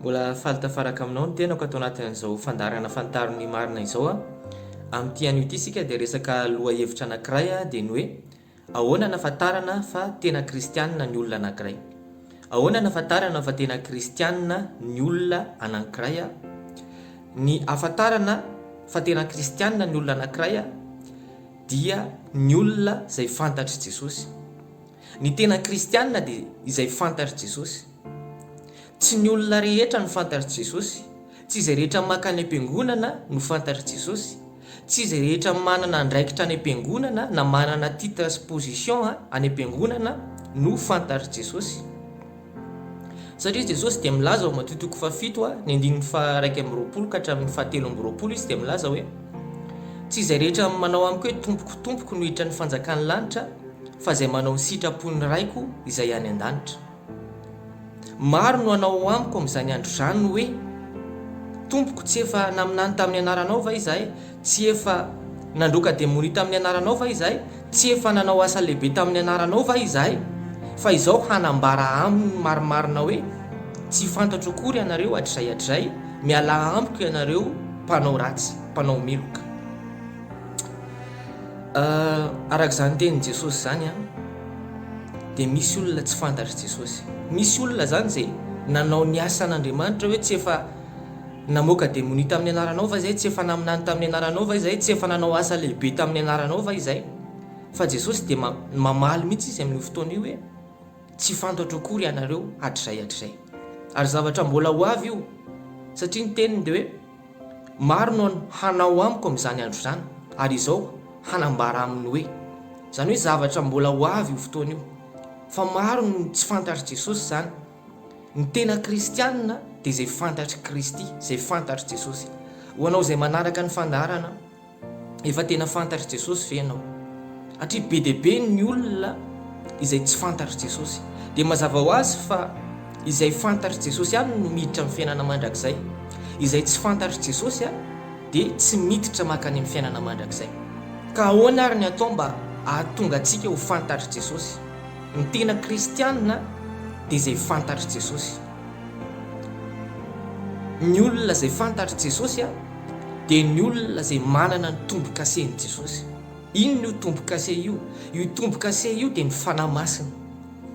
Mbola falitafaraka aminao ny tenako atao anatin'izao fandarana fantariny marina izao amin'ity anio ity sika dia resaka lohahevitra anankiray dia ny hoe ahoana nahafantarana fa tena kristianina ny olona anankiray. Ahoana nahafantarana fa tena kristianina ny olona anankiray? Ny ahafantarana fa tena kristianina ny olona anankiray dia ny olona izay fantatry Jesosy. Ny tena kristianina dia izay fantatry Jesosy. Tsy ny olona rehetra no fantatry Jesosy, tsy izay rehetra makany am-piangonana no fantatry Jesosy, tsy izay rehetra manana andraikitra any am-piangonana na manana titre sy position any am-piangonana no fantatry Jesosy. Satria Jesosy dia milaza ao Matthieu 7 ny 1:2 ka hatramin'ny 7:20 izy dia milaza hoe tsy izay rehetra manao amiko hoe tompoko no hiditra ny fanjakan'ny lanitra, fa izay manao ny sitrapon'ny raiko izay any an-danitra. Maro no anao amiko amin'izany andro izany hoe tompoko, tsy efa naminany tamin'ny anaranao va izahay, tsy efa nandroka demonia tamin'ny anaranao va izahay, tsy efa nanao asa lehibe tamin'ny anaranao va izahay, fa izao hanambara aminy marimarina hoe tsy fantatro akory ianareo _hatrizay, miala amiko ianareo mpanao ratsy, mpanao meloka. Arak'izany tenin' Jesosy zany dia misy olona tsy fantatry Jesosy. Misy olona zany izay nanao ny asan'Andriamanitra hoe tsy efa namoaka demonia tamin'ny anaranao va izahay, tsy efa naminany tamin'ny anaranao va izahay, tsy efa nanao asa lehibe tamin'ny anaranao va izahay, fa Jesosy dia mamaly mihitsy izy amin'io fotoana io hoe tsy fantatro akory ianareo _hatrizay. Ary zavatra mbola ho avy io, satria ny teniny dia hoe maro no hanao amiko amin'izany andro izany, ary izao hanambara aminy hoe, zany hoe zavatra mbola ho avy io fotoana io, fa maro no tsy fantatry Jesosy zany. Ny tena kristianina dia izay fantatry Kristy, izay fantatry Jesosy. Ho anao izay manaraka ny fandarana, efa tena fantatry Jesosy ve ianao? Satria be dia be ny olona izay tsy fantatry Jesosy. Dia mazava ho azy fa izay fantatry Jesosy ihany no miditra amin'ny fiainana mandrakizay. Izay tsy fantatry Jesosy dia tsy miditra makany amin'ny fiainana mandrakizay. Ka ahoana ary ny atao mba ahatonga antsika ho fantatry Jesosy? Ny tena kristianina dia izay fantatry Jesosy. Ny olona izay fantatry Jesosy dia ny olona izay manana ny tombo-kasen'i Jesosy. Inona io tombo-kase io? Io tombo-kase io dia ny fanahy masina.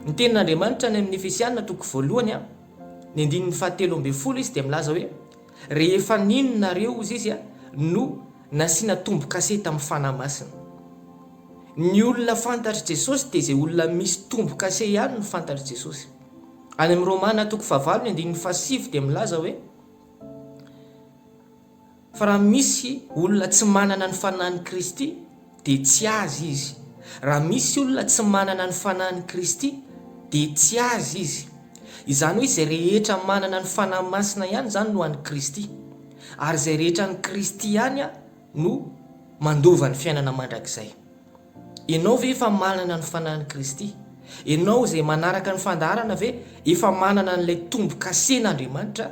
Ny tenin'Andriamanitra ny amin'ny Efesianina 1 ny 7:20 izy dia milaza hoe rehefa ninonareo izy no nasiana tombo-kase tamin'ny fanahy masina. Ny olona fantatry Jesosy dia izay olona misy tombo-kase ihany no fantatry Jesosy. Any amin'ny Romana 9 ny 7 dia milaza hoe fa raha misy olona tsy manana ny fanahin'i Kristy dia tsy azy izy. Raha misy olona tsy manana ny fanahin'i Kristy dia tsy azy izy. Izany hoe izay rehetra manana ny fanahy masina ihany zany no an'i Kristy, ary izay rehetra ny Kristy ihany no mandova ny fiainana mandrakizay. Ianao ve efa manana ny fanahin'i Kristy? Ianao izay manaraka ny fandarana ve efa manana n'ilay tombo-kasen'Andriamanitra?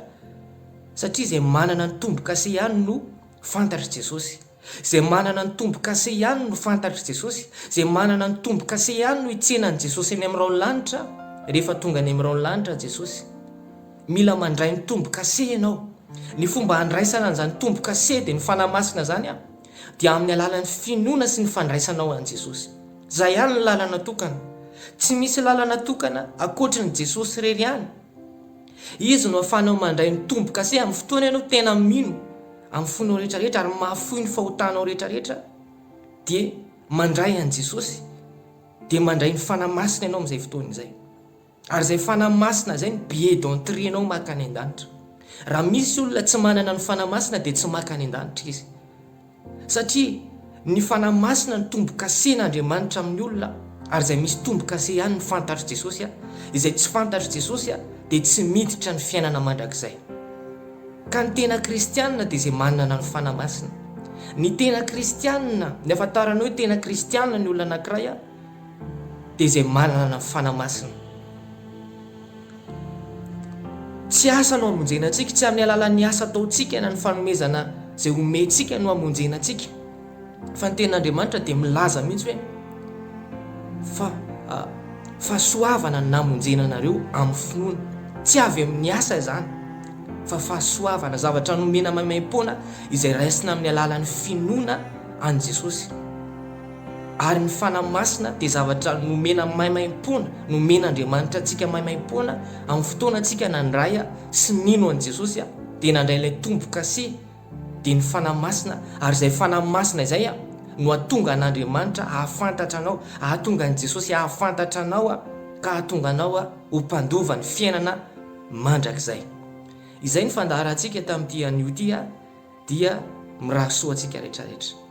Satria izay manana ny tombo-kase ihany no fantatry Jesosy. Izay manana ny tombo-kase ihany no fantatry Jesosy. Izay manana ny tombo-kase ihany no hitsenan'i Jesosy any amin'irao ny lanitra rehefa tonga any amin'irao ny lanitra Jesosy. Mila mandray ny tombo-kase ianao. Ny fomba handraisana an'izany tombo-kase dia ny fanahy masina zany dia amin'ny alalan'ny finoana sy ny fandraisanao an' Jesosy. Izay ihany ny lalana tokana. Tsy misy lalana tokana ankoatran'i Jesosy irery ihany. Izy no ahafahanao mandray ny tombo-kase amin'ny fotoana ianao tena mino amin'ny fonao rehetrarehetra ary mahafoy ny fahotanao rehetrarehetra, dia mandray an' Jesosy, dia mandray ny fanahy masina ianao amin'izay fotoana izay. Ary izay fanahy masina izay ny billet d'entrée ianao makany an-danitra. Raha misy olona tsy manana ny fanahy masina dia tsy makany an-danitra izy. Satria ny fanahy masina ny tombo-kasen'Andriamanitra amin'ny olona, ary izay misy tombo-kase ihany ny fantatry Jesosy izay tsy fantatry Jesosy dia tsy miditra ny fiainana mandrakizay. Ka ny tena kristianina dia izay manana ny fanahy masina. Ny tena kristianina, ny ahafantarana hoe tena kristianina ny olona anankiray dia izay manana ny fanahy masina. Tsy asa no hamonjena antsika, tsy amin'ny alalan'ny asa ataontsika na ny fanomezana izay omentsika no hamonjena antsika, fa ny tenin'Andriamanitra dia milaza mihitsy hoe fa soavana ny namonjena anareo amin'ny finoana, tsy avy amin'ny asa izany, fa fahasoavana, zavatra nomena maimaim-poana izay raisina amin'ny alalan'ny finoana an' Jesosy. Ary ny fanamasina dia zavatra nomena maimaim-poana, nomen'Andriamanitra antsika maimaim-poana amin'ny fotoana antsika nandray sy nino an' Jesosy dia nandray ilay tombo-kase dia ny fanamasina. Ary izay fanamasina izay no ahatonga an'Andriamanitra ahafantatra anao, ahatonga an' Jesosy ahafantatra anao ka ahatonga anao ho mpandova ny fiainana mandrakizay. Izay ny fandaharantsika tamin'ity anio ity dia mirahasoa antsika rehetrarehetra.